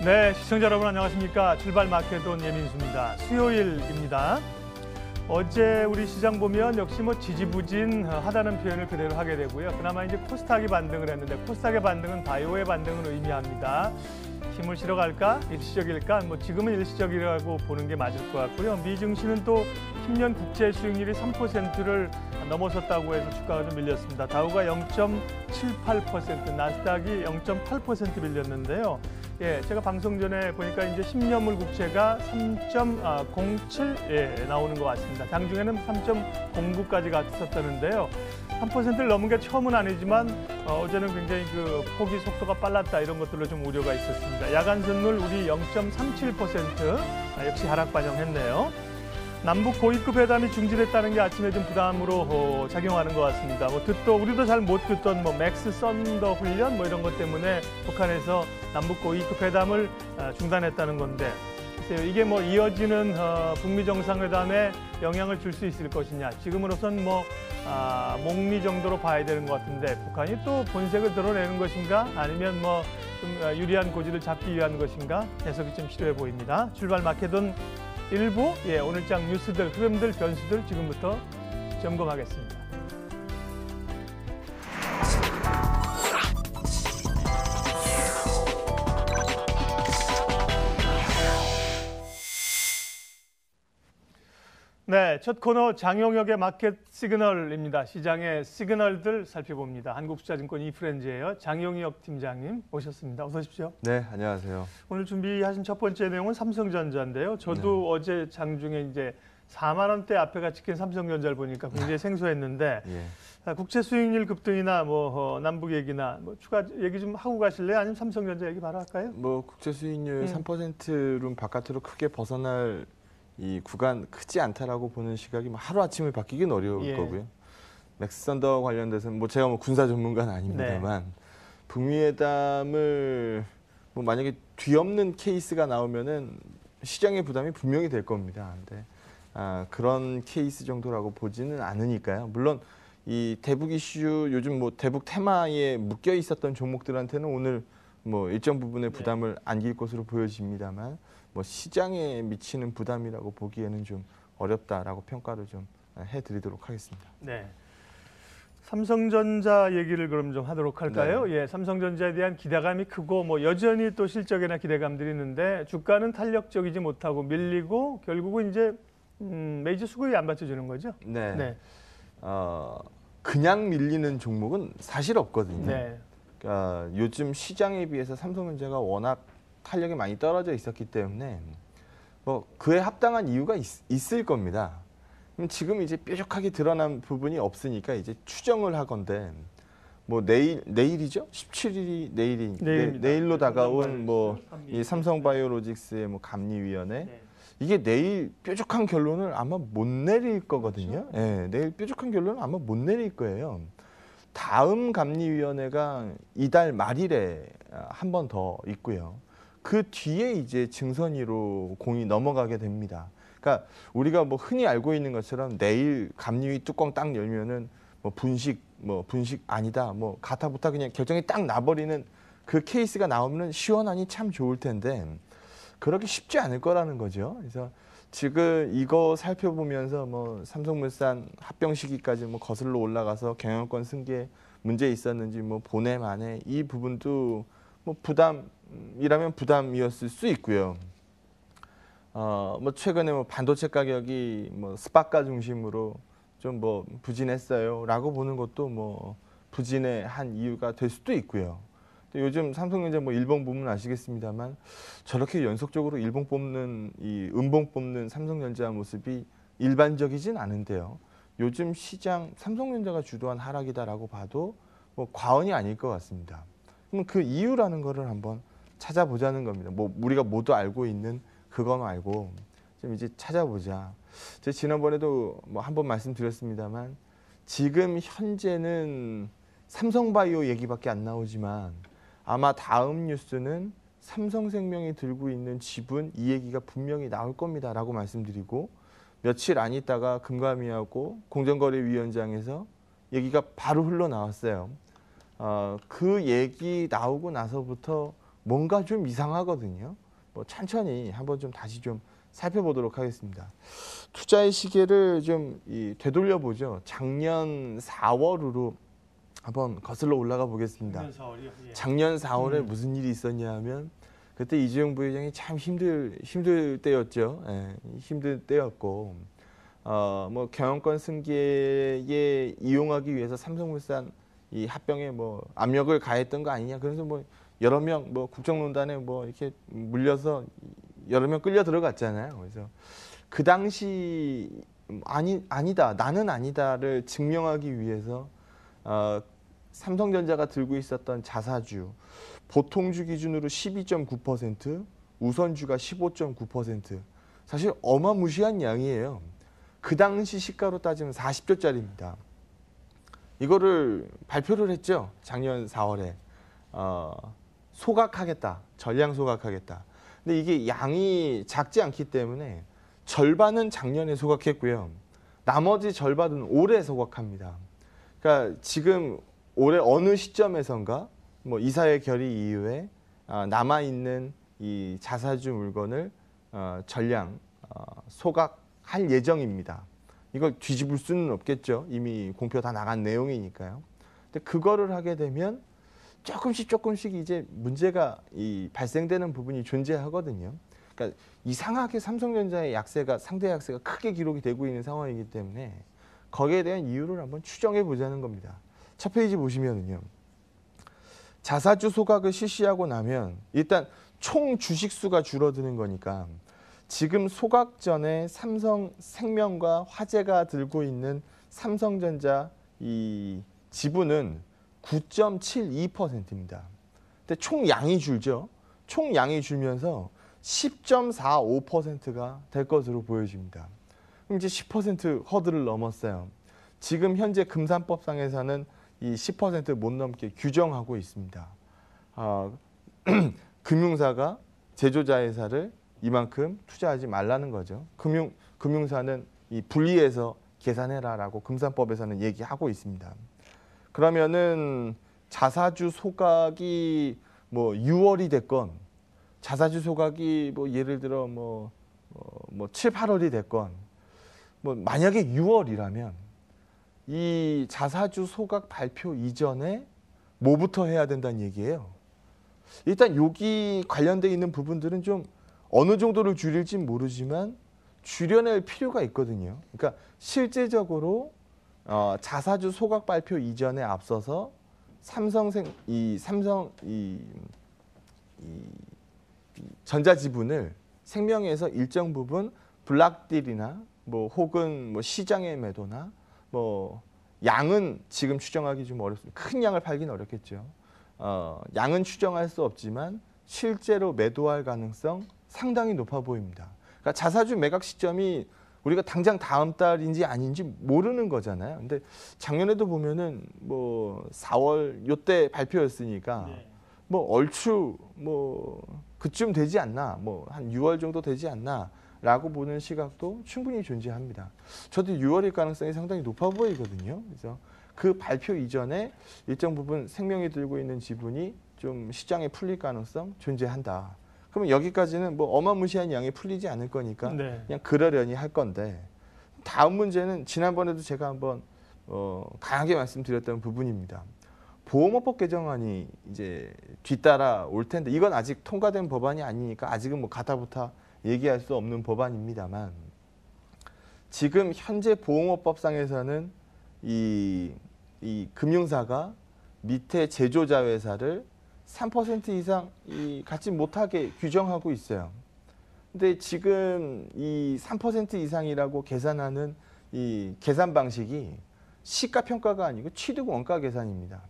네, 시청자 여러분 안녕하십니까. 출발 마켓온 예민수입니다. 수요일입니다. 어제 우리 시장 보면 역시 지지부진하다는 표현을 그대로 하게 되고요. 그나마 이제 코스닥이 반등을 했는데 코스닥의 반등은 바이오의 반등을 의미합니다. 힘을 실어 갈까? 일시적일까? 지금은 일시적이라고 보는 게 맞을 것 같고요. 미증시는 또 10년 국채 수익률이 3%를 넘어섰다고 해서 주가가 좀 밀렸습니다. 다우가 0.78%, 나스닥이 0.8% 밀렸는데요. 예, 제가 방송 전에 보니까 이제 10년물 국채가 3.07 나오는 것 같습니다. 장중에는 3.09까지 갔었다는데요. 3%를 넘은 게 처음은 아니지만 어제는 굉장히 그 포기 속도가 빨랐다 이런 것들로 좀 우려가 있었습니다. 야간 선물 우리 0.37% 역시 하락 반영했네요. 남북 고위급 회담이 중지됐다는 게 아침에 좀 부담으로 작용하는 것 같습니다. 우리도 잘 못 듣던 맥스 썬더 훈련 이런 것 때문에 북한에서 남북 고위급 회담을 중단했다는 건데 글쎄요, 이게 이어지는 북미 정상회담에 영향을 줄 수 있을 것이냐. 지금으로선 목미 정도로 봐야 되는 것 같은데 북한이 또 본색을 드러내는 것인가 아니면 좀 유리한 고지를 잡기 위한 것인가 해석이 좀 필요해 보입니다. 출발 마켓은 일부 오늘장 뉴스들, 흐름들, 변수들 지금부터 점검하겠습니다. 네, 첫 코너 장용혁의 마켓 시그널입니다. 시장의 시그널들 살펴봅니다. 한국투자증권 이프렌즈예요. 장용혁 팀장님 오셨습니다. 어서 오십시오. 네, 안녕하세요. 오늘 준비하신 첫 번째 내용은 삼성전자인데요. 저도 어제 장중에 이제 4만 원대 앞에가 찍힌 삼성전자를 보니까 굉장히 생소했는데 예. 국채 수익률 급등이나 남북 얘기나 추가 얘기 좀 하고 가실래요? 아니면 삼성전자 얘기 바로 할까요? 국채 수익률 3%룸 바깥으로 크게 벗어날 이 구간 크지 않다라고 보는 시각이 하루아침에 바뀌긴 어려울 거고요. 맥스 썬더 관련돼서는 제가 군사 전문가는 아닙니다만 북미 회담을 만약에 뒤엎는 케이스가 나오면은 시장의 부담이 분명히 될 겁니다. 근데 그런 케이스 정도라고 보지는 않으니까요. 물론 이 대북 이슈 요즘 대북 테마에 묶여 있었던 종목들한테는 오늘 일정 부분의 부담을 안길 것으로 보여집니다만 시장에 미치는 부담이라고 보기에는 좀 어렵다라고 평가를 좀 해드리도록 하겠습니다. 네. 삼성전자 얘기를 그럼 좀 하도록 할까요? 네. 예, 삼성전자에 대한 기대감이 크고 여전히 또 실적이나 기대감들이 있는데 주가는 탄력적이지 못하고 밀리고 결국은 이제 메이저 수급이 안 받쳐주는 거죠? 네. 네. 그냥 밀리는 종목은 사실 없거든요. 네. 그러니까 요즘 시장에 비해서 삼성전자가 워낙 탄력이 많이 떨어져 있었기 때문에 그에 합당한 이유가 있을 겁니다. 그럼 지금 이제 뾰족하게 드러난 부분이 없으니까 이제 추정을 하건대 내일이죠? 17일이 내일로 다가온 이 삼성바이오로직스의 감리위원회 네. 이게 내일 뾰족한 결론을 아마 못 내릴 거거든요. 그렇죠? 네, 내일 뾰족한 결론을 아마 못 내릴 거예요. 다음 감리위원회가 이달 말일에 한 번 더 있고요. 그 뒤에 이제 증선위로 공이 넘어가게 됩니다. 그러니까 우리가 흔히 알고 있는 것처럼 내일 감리위 뚜껑 딱 열면은 분식 아니다 가타부타 그냥 결정이 딱 나버리는 그 케이스가 나오면은 시원하니 참 좋을 텐데 그렇게 쉽지 않을 거라는 거죠. 그래서 지금 이거 살펴보면서 삼성물산 합병 시기까지 거슬러 올라가서 경영권 승계 문제 있었는지 보내 만에 이 부분도 부담이라면 부담이었을 수 있고요. 최근에 반도체 가격이 스파카 중심으로 좀 부진했어요라고 보는 것도 부진의 한 이유가 될 수도 있고요. 요즘 삼성전자 일봉 보면 아시겠습니다만 저렇게 연속적으로 일봉 뽑는 음봉 뽑는 삼성전자 모습이 일반적이진 않은데요. 요즘 시장 삼성전자가 주도한 하락이다라고 봐도 과언이 아닐 것 같습니다. 그럼 그 이유라는 거를 한번 찾아보자는 겁니다. 우리가 모두 알고 있는 그거 말고 좀 이제 찾아보자. 제가 지난번에도 한번 말씀드렸습니다만 지금 현재는 삼성바이오 얘기밖에 안 나오지만 아마 다음 뉴스는 삼성생명이 들고 있는 지분 이 얘기가 분명히 나올 겁니다라고 말씀드리고 며칠 안 있다가 금감위하고 공정거래위원장에서 얘기가 바로 흘러나왔어요. 그 얘기 나오고 나서부터 뭔가 좀 이상하거든요. 뭐 천천히 한번 좀 다시 좀 살펴보도록 하겠습니다. 투자의 시계를 좀 되돌려 보죠. 작년 4월으로 한번 거슬러 올라가 보겠습니다. 작년 4월이요. 예. 작년 4월에 무슨 일이 있었냐 하면 그때 이재용 부회장이 참 힘들 때였죠. 예, 힘들 때였고 뭐 경영권 승계에 이용하기 위해서 삼성물산 이 합병에 뭐 압력을 가했던 거 아니냐. 그래서 뭐 여러 명 뭐 국정농단에 뭐 이렇게 물려서 여러 명 끌려 들어갔잖아요. 그래서 그 당시 아니다 나는 아니다를 증명하기 위해서 삼성전자가 들고 있었던 자사주 보통주 기준으로 12.9%, 우선주가 15.9%. 사실 어마무시한 양이에요. 그 당시 시가로 따지면 40조짜리입니다. 이거를 발표를 했죠. 작년 4월에. 소각하겠다. 전량 소각하겠다. 근데 이게 양이 작지 않기 때문에 절반은 작년에 소각했고요. 나머지 절반은 올해 소각합니다. 그러니까 지금 올해 어느 시점에선가 뭐 이사회 결의 이후에 남아있는 이 자사주 물건을 전량 소각할 예정입니다. 이걸 뒤집을 수는 없겠죠. 이미 공표 다 나간 내용이니까요. 근데 그거를 하게 되면 조금씩 이제 문제가 발생되는 부분이 존재하거든요. 그러니까 이상하게 삼성전자의 약세가 상대 약세가 크게 기록이 되고 있는 상황이기 때문에 거기에 대한 이유를 한번 추정해 보자는 겁니다. 첫 페이지 보시면은요. 자사주 소각을 실시하고 나면 일단 총 주식 수가 줄어드는 거니까 지금 소각 전에 삼성생명과 화재가 들고 있는 삼성전자 이 지분은 9.72%입니다. 근데 총 양이 줄죠. 총 양이 줄면서 10.45%가 될 것으로 보여집니다. 그럼 이제 10% 허들을 넘었어요. 지금 현재 금산법상에서는 이 10% 못 넘게 규정하고 있습니다. 금융사가 제조자회사를 이만큼 투자하지 말라는 거죠. 금융사는 이 분리해서 계산해라라고 금산법에서는 얘기하고 있습니다. 그러면은 자사주 소각이 뭐 6월이 됐건 자사주 소각이 뭐 예를 들어 뭐 7, 8월이 됐건 뭐 만약에 6월이라면 이 자사주 소각 발표 이전에 뭐부터 해야 된다는 얘기예요. 일단 여기 관련돼 있는 부분들은 좀 어느 정도를 줄일진 모르지만 줄여낼 필요가 있거든요. 그러니까 실제적으로 자사주 소각 발표 이전에 앞서서 삼성 전자지분을 생명에서 일정 부분 블락딜이나 뭐 혹은 뭐 시장의 매도나 뭐 양은 지금 추정하기 좀 어렵습니다. 큰 양을 팔기는 어렵겠죠. 양은 추정할 수 없지만 실제로 매도할 가능성 상당히 높아 보입니다. 그러니까 자사주 매각 시점이 우리가 당장 다음 달인지 아닌지 모르는 거잖아요. 근데 작년에도 보면은 뭐 4월 요때 발표였으니까 네. 뭐 얼추 뭐 그쯤 되지 않나, 뭐 한 6월 정도 되지 않나라고 보는 시각도 충분히 존재합니다. 저도 6월일 가능성이 상당히 높아 보이거든요. 그래서 그 발표 이전에 일정 부분 생명이 들고 있는 지분이 좀 시장에 풀릴 가능성 존재한다. 그러면 여기까지는 뭐 어마무시한 양이 풀리지 않을 거니까 네. 그냥 그러려니 할 건데 다음 문제는 지난번에도 제가 한번 강하게 말씀드렸던 부분입니다. 보험업법 개정안이 이제 뒤따라 올 텐데 이건 아직 통과된 법안이 아니니까 아직은 뭐 가타부타 얘기할 수 없는 법안입니다만 지금 현재 보험업법상에서는 이 금융사가 밑에 제조자 회사를 3% 이상 갖지 못하게 규정하고 있어요. 근데 지금 이 3% 이상이라고 계산하는 이 계산 방식이 시가평가가 아니고 취득원가 계산입니다.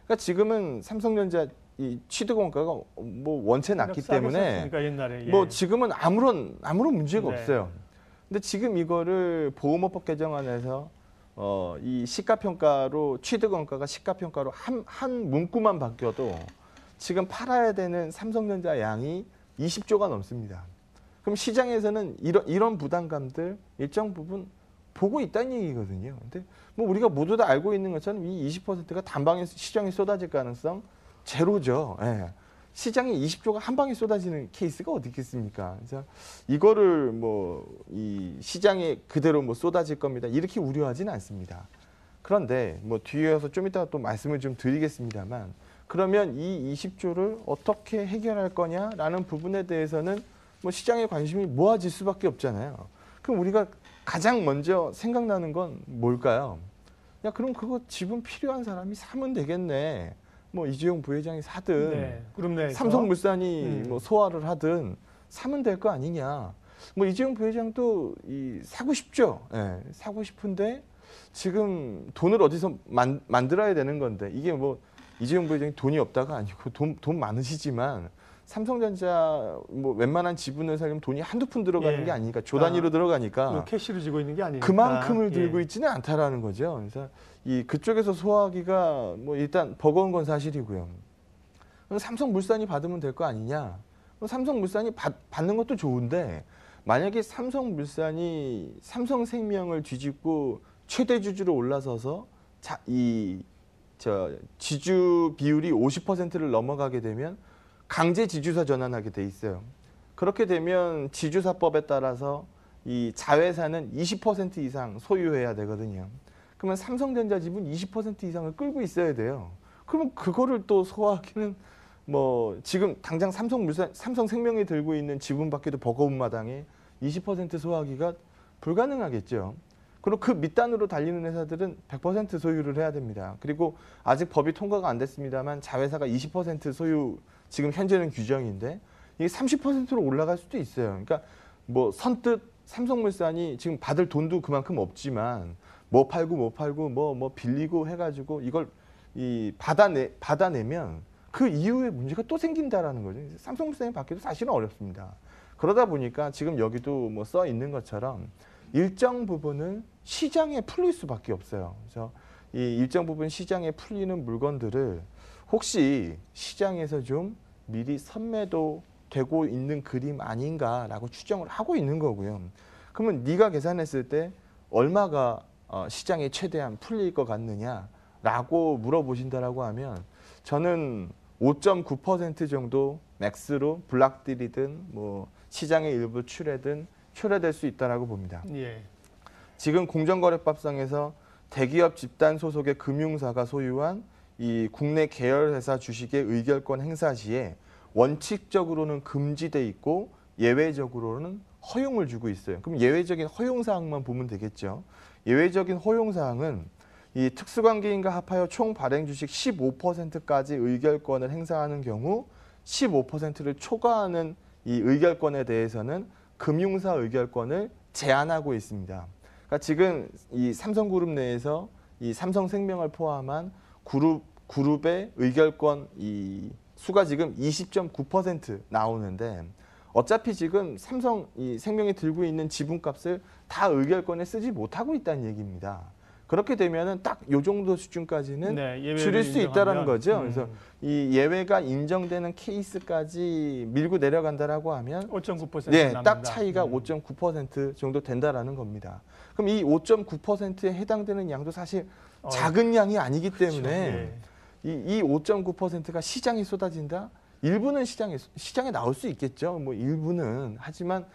그러니까 지금은 삼성전자 이 취득원가가 뭐 원체 낮기 때문에 옛날에, 예. 뭐 지금은 아무런 문제가 네. 없어요. 근데 지금 이거를 보험업법 개정안에서 이 시가평가로 취득원가가 시가평가로 한 문구만 바뀌어도 지금 팔아야 되는 삼성전자 양이 20조가 넘습니다. 그럼 시장에서는 이런 부담감들 일정 부분 보고 있다는 얘기거든요. 근데 뭐 우리가 모두 다 알고 있는 것처럼 이 20%가 단방에 시장에 쏟아질 가능성 제로죠. 예. 시장에 20조가 한 방에 쏟아지는 케이스가 어디 있겠습니까? 그래서 이거를 뭐 이 시장에 그대로 뭐 쏟아질 겁니다. 이렇게 우려하지는 않습니다. 그런데 뭐 뒤에 와서 좀 이따가 또 말씀을 좀 드리겠습니다만 그러면 이 20조를 어떻게 해결할 거냐라는 부분에 대해서는 뭐 시장의 관심이 모아질 수밖에 없잖아요. 그럼 우리가 가장 먼저 생각나는 건 뭘까요? 야, 그럼 그거 지분 필요한 사람이 사면 되겠네. 뭐 이재용 부회장이 사든 네, 그룹 내에서. 삼성물산이 뭐 소화를 하든 사면 될 거 아니냐. 뭐 이재용 부회장도 사고 싶죠. 예, 사고 싶은데 지금 돈을 어디서 만들어야 되는 건데 이게 뭐 이재용 부회장이 돈이 없다가 아니고 돈 많으시지만 삼성전자 뭐 웬만한 지분을 살려면 돈이 한두 푼 들어가는 예. 게 아니니까 조 단위로 들어가니까 캐시를 쥐고 있는 게 아니니까. 그만큼을 들고 예. 있지는 않다라는 거죠. 그래서 그쪽에서 소화하기가 뭐 일단 버거운 건 사실이고요. 그럼 삼성물산이 받으면 될 거 아니냐? 그럼 삼성물산이 받는 것도 좋은데 만약에 삼성물산이 삼성생명을 뒤집고 최대 주주로 올라서서 지주 비율이 50%를 넘어가게 되면 강제 지주사 전환하게 돼 있어요. 그렇게 되면 지주사법에 따라서 이 자회사는 20% 이상 소유해야 되거든요. 그러면 삼성전자 지분 20% 이상을 끌고 있어야 돼요. 그러면 그거를 또 소화하기는 뭐 지금 당장 삼성생명이 들고 있는 지분밖에도 버거운 마당에 20% 소화하기가 불가능하겠죠. 그리고 그 밑단으로 달리는 회사들은 100% 소유를 해야 됩니다. 그리고 아직 법이 통과가 안 됐습니다만 자회사가 20% 소유 지금 현재는 규정인데 이게 30%로 올라갈 수도 있어요. 그러니까 뭐 선뜻 삼성물산이 지금 받을 돈도 그만큼 없지만 뭐 팔고 뭐 빌리고 해가지고 이걸 받아내면 그 이후에 문제가 또 생긴다라는 거죠. 삼성물산이 받기도 사실은 어렵습니다. 그러다 보니까 지금 여기도 뭐 써 있는 것처럼 일정 부분은 시장에 풀릴 수밖에 없어요. 그래서 이 일정 부분 시장에 풀리는 물건들을 혹시 시장에서 좀 미리 선매도 되고 있는 그림 아닌가라고 추정을 하고 있는 거고요. 그러면 네가 계산했을 때 얼마가 시장에 최대한 풀릴 것 같느냐라고 물어보신다라고 하면 저는 5.9% 정도 맥스로 블락딜이든 뭐 시장의 일부 출회될 수 있다라고 봅니다. 예. 지금 공정거래법상에서 대기업 집단 소속의 금융사가 소유한 이 국내 계열회사 주식의 의결권 행사 시에 원칙적으로는 금지돼 있고 예외적으로는 허용을 주고 있어요. 그럼 예외적인 허용 사항만 보면 되겠죠. 예외적인 허용 사항은 이 특수관계인과 합하여 총 발행 주식 15%까지 의결권을 행사하는 경우 15%를 초과하는 이 의결권에 대해서는 금융사 의결권을 제한하고 있습니다. 그러니까 지금 이 삼성그룹 내에서 이 삼성생명을 포함한 그룹의 의결권 이 수가 지금 20.9% 나오는데 어차피 지금 삼성 이 생명이 들고 있는 지분값을 다 의결권에 쓰지 못하고 있다는 얘기입니다. 그렇게 되면은 딱 요 정도 수준까지는 네, 줄일 수 있다라는 거죠. 그래서 음. 이 예외가 인정되는 케이스까지 밀고 내려간다라고 하면 5.9% 네, 남는다. 딱 차이가 5.9% 정도 된다라는 겁니다. 그럼 이 5.9%에 해당되는 양도 사실 작은 양이 아니기 때문에 이 5.9%가 시장에 쏟아진다? 일부는 시장에 나올 수 있겠죠. 뭐 일부는. 하지만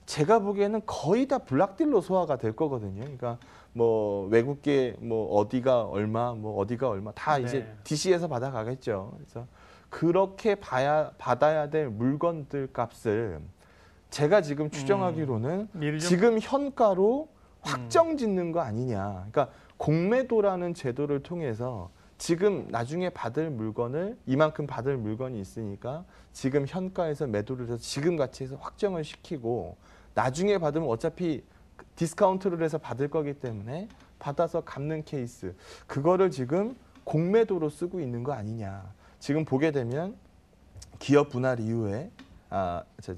제가 보기에는 거의 다 블락딜로 소화가 될 거거든요. 그러니까 뭐 외국계 뭐 어디가 얼마 다 이제 DC에서 받아가겠죠. 그래서 그렇게 받아야 될 물건들 값을 제가 지금 추정하기로는 지금 현가로 확정 짓는 거 아니냐. 그러니까 공매도라는 제도를 통해서 지금 나중에 받을 물건을 이만큼 받을 물건이 있으니까 지금 현가에서 매도를 해서 지금 가치에서 확정을 시키고 나중에 받으면 어차피 디스카운트를 해서 받을 거기 때문에 받아서 갚는 케이스 그거를 지금 공매도로 쓰고 있는 거 아니냐. 지금 보게 되면 기업 분할 이후에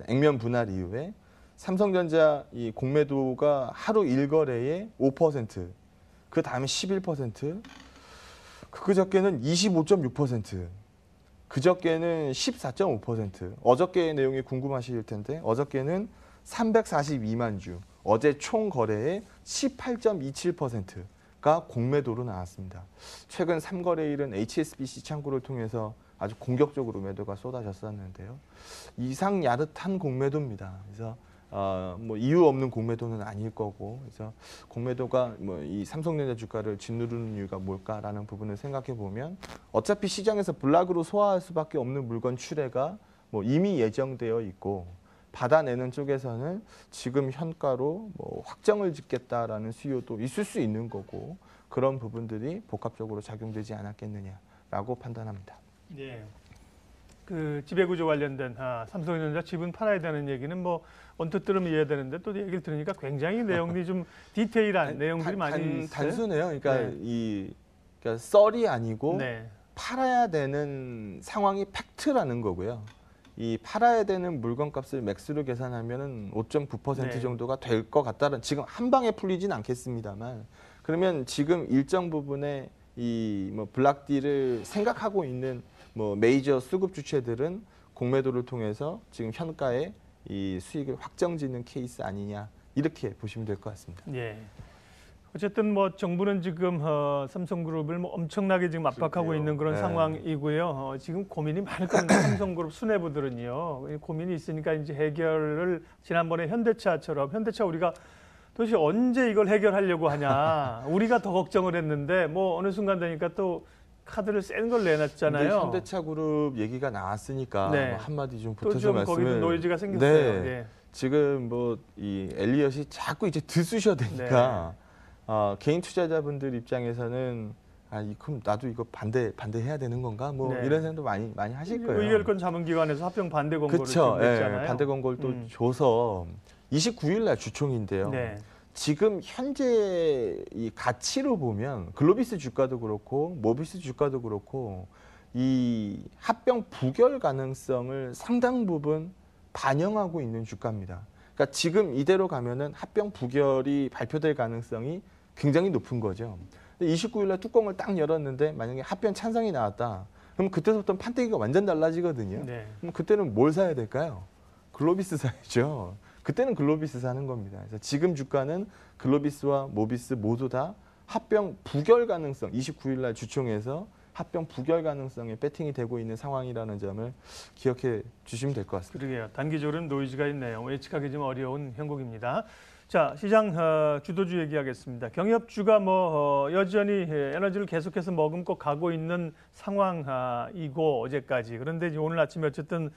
액면 분할 이후에 삼성전자 이 공매도가 하루 일거래에 5%, 그 다음에 11%, 그저께는 25.6%, 그저께는 14.5%. 어저께의 내용이 궁금하실 텐데 어저께는 342만 주, 어제 총 거래의 18.27%가 공매도로 나왔습니다. 최근 3거래일은 HSBC 창구를 통해서 아주 공격적으로 매도가 쏟아졌었는데요. 이상 야릇한 공매도입니다. 그래서 뭐 이유 없는 공매도는 아닐 거고, 그래서 공매도가 뭐 이 삼성전자 주가를 짓누르는 이유가 뭘까라는 부분을 생각해 보면 어차피 시장에서 블락으로 소화할 수밖에 없는 물건 출회가 뭐 이미 예정되어 있고, 받아내는 쪽에서는 지금 현가로 뭐 확정을 짓겠다라는 수요도 있을 수 있는 거고, 그런 부분들이 복합적으로 작용되지 않았겠느냐라고 판단합니다. 예. 그 지배구조 관련된 삼성전자 지분 팔아야 되는 얘기는 뭐 언뜻 들으면 이해되는데 또 얘기를 들으니까 굉장히 내용들이 좀 디테일한 내용들이 많이 있어요. 단순해요. 그러니까 네. 그러니까 썰이 아니고 네. 팔아야 되는 상황이 팩트라는 거고요. 이 팔아야 되는 물건값을 맥스로 계산하면은 5.9% 네. 정도가 될 것 같다는, 지금 한 방에 풀리진 않겠습니다만, 그러면 지금 일정 부분의 이 뭐 블락딜을 생각하고 있는 뭐 메이저 수급 주체들은 공매도를 통해서 지금 현가에 이 수익을 확정짓는 케이스 아니냐, 이렇게 보시면 될 것 같습니다. 예. 어쨌든 뭐 정부는 지금 삼성그룹을 뭐 엄청나게 지금 압박하고 그러게요. 있는 그런 네. 상황이고요. 지금 고민이 많을 겁니다. 삼성그룹 수뇌부들은요. 고민이 있으니까 이제 해결을 지난번에 현대차처럼, 현대차 우리가 도대체 언제 이걸 해결하려고 하냐. 우리가 더 걱정을 했는데 뭐 어느 순간 되니까 또 카드를 센 걸 내놨잖아요. 근데 현대차 그룹 얘기가 나왔으니까 네. 뭐 한마디 좀 또 보태서 좀 말씀을. 거기도 노이즈가 생겼어요. 네. 예. 지금 뭐 이 엘리엇이 자꾸 이제 들쑤셔야 되니까 개인 투자자분들 입장에서는 그럼 나도 이거 반대해야 되는 건가? 뭐 네. 이런 생각도 많이 하실 거예요. 의결권 자문기관에서 합병 반대 권고를 그렇죠. 냈잖아요. 반대 권고를 또 줘서 29일 날 주총인데요. 네. 지금 현재 이 가치로 보면 글로비스 주가도 그렇고 모비스 주가도 그렇고 이 합병 부결 가능성을 상당 부분 반영하고 있는 주가입니다. 그러니까 지금 이대로 가면은 합병 부결이 발표될 가능성이 굉장히 높은 거죠. 29일 날 뚜껑을 딱 열었는데 만약에 합병 찬성이 나왔다. 그럼 그때부터 판때기가 완전 달라지거든요. 네. 그럼 그때는 뭘 사야 될까요? 글로비스 사야죠. 그때는 글로비스 사는 겁니다. 그래서 지금 주가는 글로비스와 모비스 모두 다 합병 부결 가능성, 29일 날 주총에서 합병 부결 가능성에 배팅이 되고 있는 상황이라는 점을 기억해 주시면 될 것 같습니다. 그러게요. 단기적으로는 노이즈가 있네요. 예측하기 좀 어려운 형국입니다. 자, 시장 주도주 얘기하겠습니다. 경협주가 뭐 여전히 에너지를 계속해서 머금고 가고 있는 상황이고 어제까지. 그런데 이제 오늘 아침에 어쨌든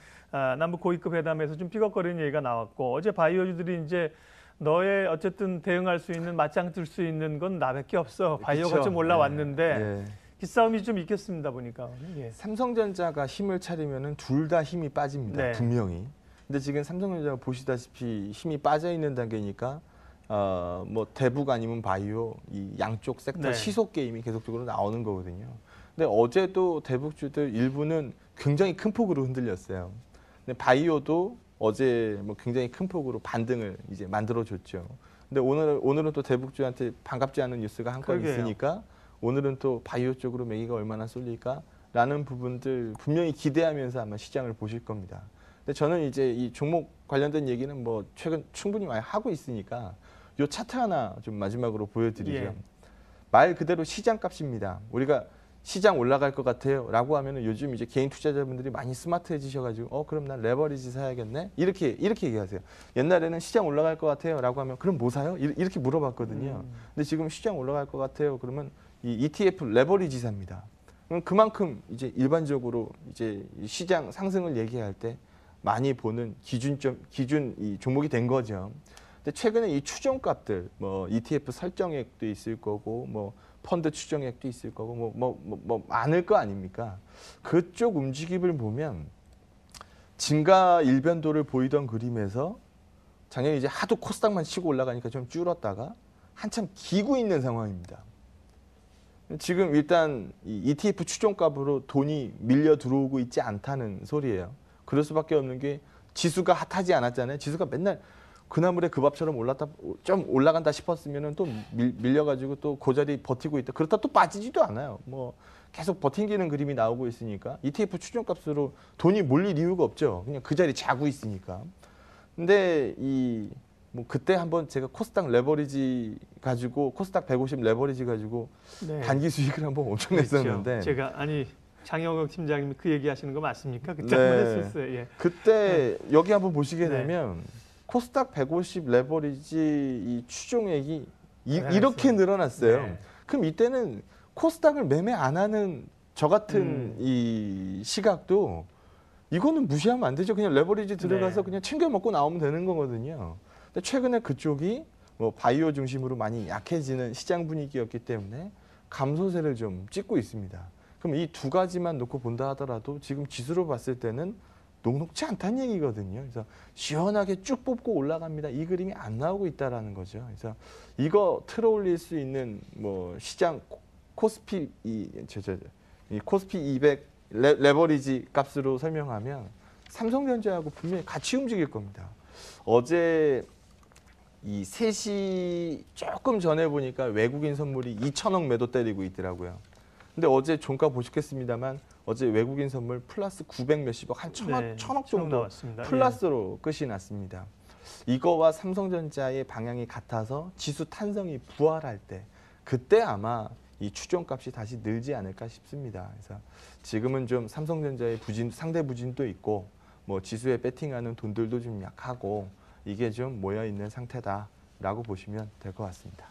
남북 고위급 회담에서 좀 삐걱거리는 얘기가 나왔고, 어제 바이오주들이 이제 너의 어쨌든 대응할 수 있는, 맞짱 뜰 수 있는 건 나밖에 없어. 바이오가 그쵸? 좀 올라왔는데 네. 기싸움이 좀 있겠습니다 보니까. 예. 삼성전자가 힘을 차리면은 둘 다 힘이 빠집니다. 네. 분명히. 근데 지금 삼성전자가 보시다시피 힘이 빠져 있는 단계니까 뭐 대북 아니면 바이오, 이 양쪽 섹터 네. 시속 게임이 계속적으로 나오는 거거든요. 근데 어제도 대북주들 일부는 굉장히 큰 폭으로 흔들렸어요. 근데 바이오도 어제 뭐 굉장히 큰 폭으로 반등을 이제 만들어줬죠. 근데 오늘은 또 대북주한테 반갑지 않은 뉴스가 한 건 그러게요. 있으니까 오늘은 또 바이오 쪽으로 매기가 얼마나 쏠릴까라는 부분들 분명히 기대하면서 아마 시장을 보실 겁니다. 근데 저는 이제 이 종목 관련된 얘기는 뭐 최근 충분히 많이 하고 있으니까 요 차트 하나 좀 마지막으로 보여드리죠. 예. 말 그대로 시장 값입니다. 우리가 시장 올라갈 것 같아요 라고 하면은 요즘 이제 개인 투자자분들이 많이 스마트해지셔가지고 그럼 난 레버리지 사야겠네? 이렇게 얘기하세요. 옛날에는 시장 올라갈 것 같아요 라고 하면 그럼 뭐 사요? 이렇게 물어봤거든요. 근데 지금 시장 올라갈 것 같아요 그러면 이 ETF 레버리지 삽니다. 그럼 그만큼 이제 일반적으로 이제 시장 상승을 얘기할 때 많이 보는 기준 이 종목이 된 거죠. 근데 최근에 이 추정값들, 뭐 ETF 설정액도 있을 거고, 뭐 펀드 추정액도 있을 거고, 뭐 많을 거 아닙니까? 그쪽 움직임을 보면 증가 일변도를 보이던 그림에서 작년에 이제 하도 코스닥만 치고 올라가니까 좀 줄었다가 한참 기고 있는 상황입니다. 지금 일단 이 ETF 추정값으로 돈이 밀려 들어오고 있지 않다는 소리예요. 그럴 수밖에 없는 게 지수가 핫하지 않았잖아요. 지수가 맨날 그나물의 그 밥처럼 좀 올라간다 싶었으면은 또 밀려가지고 또 그 자리 버티고 있다. 그렇다 또 빠지지도 않아요. 뭐 계속 버팅기는 그림이 나오고 있으니까 ETF 추정값으로 돈이 몰릴 이유가 없죠. 그냥 그 자리 자고 있으니까. 근데 뭐 그때 한번 제가 코스닥 레버리지 가지고 코스닥 150 레버리지 가지고 네. 단기 수익을 한번 엄청 그렇죠. 냈었는데 제가 장영욱 팀장님이 그 얘기하시는 거 맞습니까? 그때 네. 한번 했었어요. 예. 그때 여기 한번 보시게 네. 되면 코스닥 150 레버리지 이 추종액이 늘어났어요. 이렇게 늘어났어요. 네. 그럼 이때는 코스닥을 매매 안 하는 저 같은 이 시각도 이거는 무시하면 안 되죠. 그냥 레버리지 들어가서 네. 그냥 챙겨 먹고 나오면 되는 거거든요. 근데 최근에 그쪽이 뭐 바이오 중심으로 많이 약해지는 시장 분위기였기 때문에 감소세를 좀 찍고 있습니다. 그럼 이 두 가지만 놓고 본다 하더라도 지금 지수로 봤을 때는 녹록지 않다는 얘기거든요. 그래서 시원하게 쭉 뽑고 올라갑니다. 이 그림이 안 나오고 있다라는 거죠. 그래서 이거 틀어올릴 수 있는 뭐 시장 코스피 이 코스피 200 레버리지 값으로 설명하면 삼성전자하고 분명히 같이 움직일 겁니다. 어제 이 3시 조금 전에 보니까 외국인 선물이 2천억 매도 때리고 있더라고요. 근데 어제 종가 보셨겠습니다만 어제 외국인 선물 플러스 900 몇십억 한 천억 정도 나왔습니다. 플러스로 끝이 났습니다. 이거와 삼성전자의 방향이 같아서 지수 탄성이 부활할 때 그때 아마 이 추종값이 다시 늘지 않을까 싶습니다. 그래서 지금은 좀 삼성전자의 상대 부진도 있고 뭐 지수에 배팅하는 돈들도 좀 약하고 이게 좀 모여 있는 상태다라고 보시면 될 것 같습니다.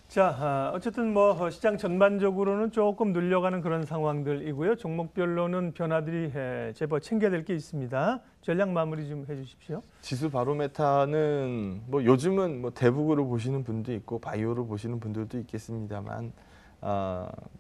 자, 어쨌든 뭐 시장 전반적으로는 조금 눌려가는 그런 상황들이고요. 종목별로는 변화들이 제법 챙겨야 될 게 있습니다. 전략 마무리 좀 해주십시오. 지수 바로메타는 뭐 요즘은 뭐 대북으로 보시는 분도 있고 바이오로 보시는 분들도 있겠습니다만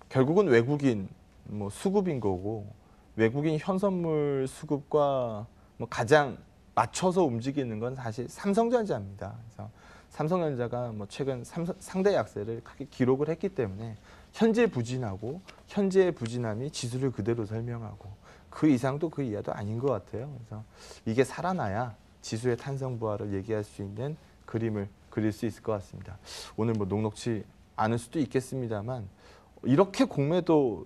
결국은 외국인 뭐 수급인 거고 외국인 현선물 수급과 뭐 가장 맞춰서 움직이는 건 사실 삼성전자입니다. 그래서 삼성전자가 뭐 최근 상대 약세를 크게 기록을 했기 때문에 현재 부진하고 현재의 부진함이 지수를 그대로 설명하고 그 이상도 그 이하도 아닌 것 같아요. 그래서 이게 살아나야 지수의 탄성 부활을 얘기할 수 있는 그림을 그릴 수 있을 것 같습니다. 오늘 뭐 녹록지 않을 수도 있겠습니다만 이렇게 공매도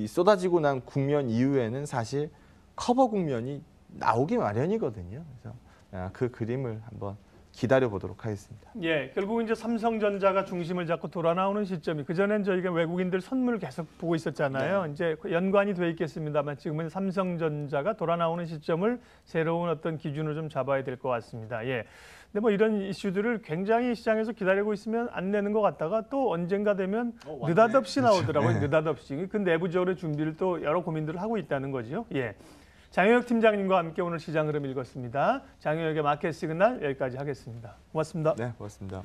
쏟아지고 난 국면 이후에는 사실 커버 국면이 나오기 마련이거든요. 그래서 그 그림을 한번 기다려 보도록 하겠습니다. 예, 결국 이제 삼성전자가 중심을 잡고 돌아 나오는 시점이 그전엔 저희가 외국인들 선물을 계속 보고 있었잖아요. 네. 이제 연관이 돼 있겠습니다만 지금은 삼성전자가 돌아 나오는 시점을 새로운 어떤 기준으로 좀 잡아야 될 것 같습니다. 예. 근데 뭐 이런 이슈들을 굉장히 시장에서 기다리고 있으면 안 내는 것 같다가 또 언젠가 되면 느닷없이 나오더라고요. 네. 느닷없이. 그 내부적으로 준비를 또 여러 고민들을 하고 있다는 거죠. 예. 장영혁 팀장님과 함께 오늘 시장 흐름 읽었습니다. 장영혁의 마켓 시그널 여기까지 하겠습니다. 고맙습니다. 네, 고맙습니다.